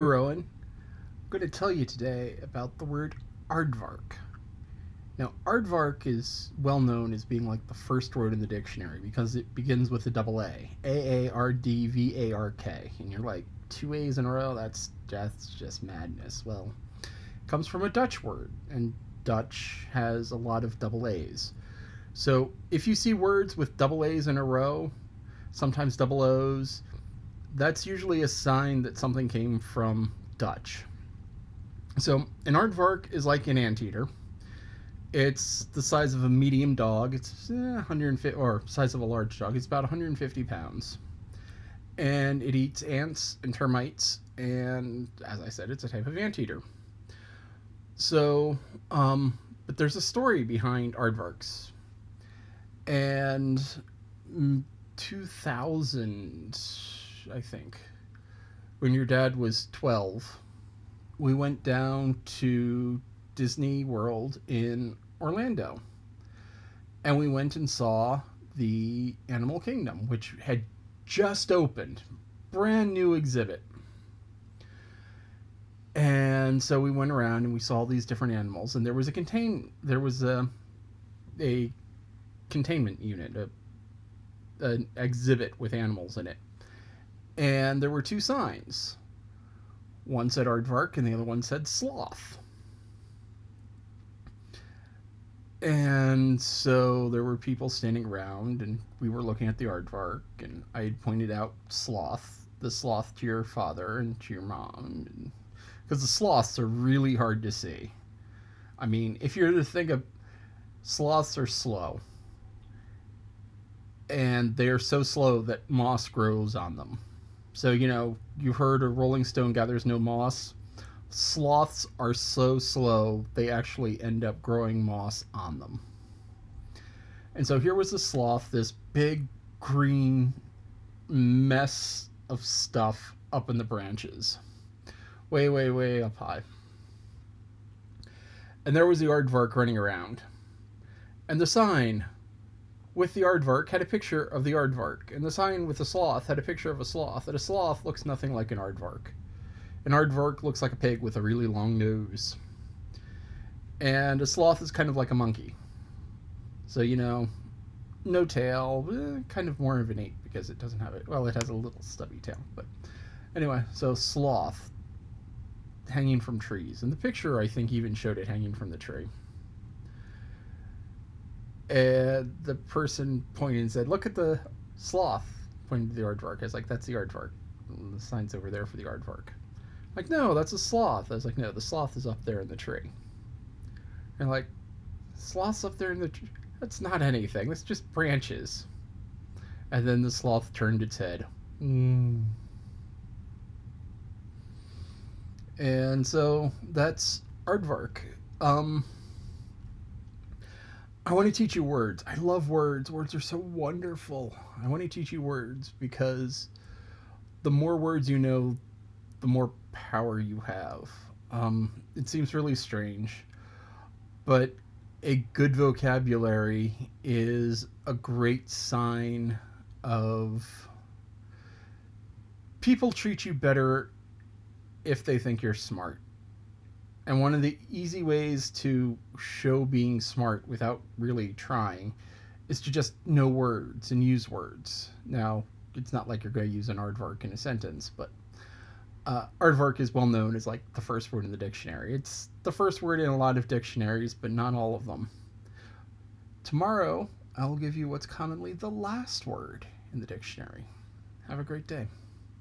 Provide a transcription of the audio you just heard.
Rowan. I'm going to tell you today about the word aardvark. Now, aardvark is well known as being like the first word in the dictionary because it begins with a double A. Aardvark. And you're like, two A's in a row? That's just madness. Well, it comes from a Dutch word, and Dutch has a lot of double A's. So if you see words with double A's in a row, sometimes double O's, that's usually a sign that something came from Dutch. So an aardvark is like an anteater. It's the size of a medium dog. It's 150, or size of a large dog. It's about 150 pounds, and it eats ants and termites. And as I said, it's a type of anteater. So, but there's a story behind aardvarks, and 2000, I think, when your dad was 12, we went down to Disney World in Orlando. And we went and saw the Animal Kingdom, which had just opened. Brand new exhibit. And so we went around and we saw these different animals, and there was a containment unit, an exhibit with animals in it. And there were two signs. One said aardvark and the other one said sloth. And so there were people standing around, and we were looking at the aardvark, and I had pointed out the sloth to your father and to your mom, because the sloths are really hard to see. I mean, if you're to think of sloths are slow, and they are so slow that moss grows on them. So, you've heard a Rolling Stone gathers no moss. Sloths are so slow, they actually end up growing moss on them. And so here was the sloth, this big green mess of stuff up in the branches. Way, way, way up high. And there was the aardvark running around. And the sign with the aardvark had a picture of the aardvark. And the sign with the sloth had a picture of a sloth. And a sloth looks nothing like an aardvark. An aardvark looks like a pig with a really long nose. And a sloth is kind of like a monkey. So, no tail, kind of more of an ape because it doesn't have it. Well, it has a little stubby tail. But anyway, so sloth hanging from trees. And the picture, I think, even showed it hanging from the tree. And the person pointed and said, "Look at the sloth," pointing to the aardvark. I was like, "That's the aardvark. The sign's over there for the aardvark." Like, "No, that's a sloth." I was like, "No, the sloth is up there in the tree." And like, "Sloth's up there in the tree? That's not anything. That's just branches." And then the sloth turned its head. Mm. And so that's aardvark. I want to teach you words. I love words. Words are so wonderful. I want to teach you words because the more words you know, the more power you have. It seems really strange, but a good vocabulary is a great sign of people treat you better if they think you're smart. And one of the easy ways to show being smart without really trying is to just know words and use words. Now, it's not like you're going to use an aardvark in a sentence, but aardvark is well known as like the first word in the dictionary. It's the first word in a lot of dictionaries, but not all of them. Tomorrow, I will give you what's commonly the last word in the dictionary. Have a great day.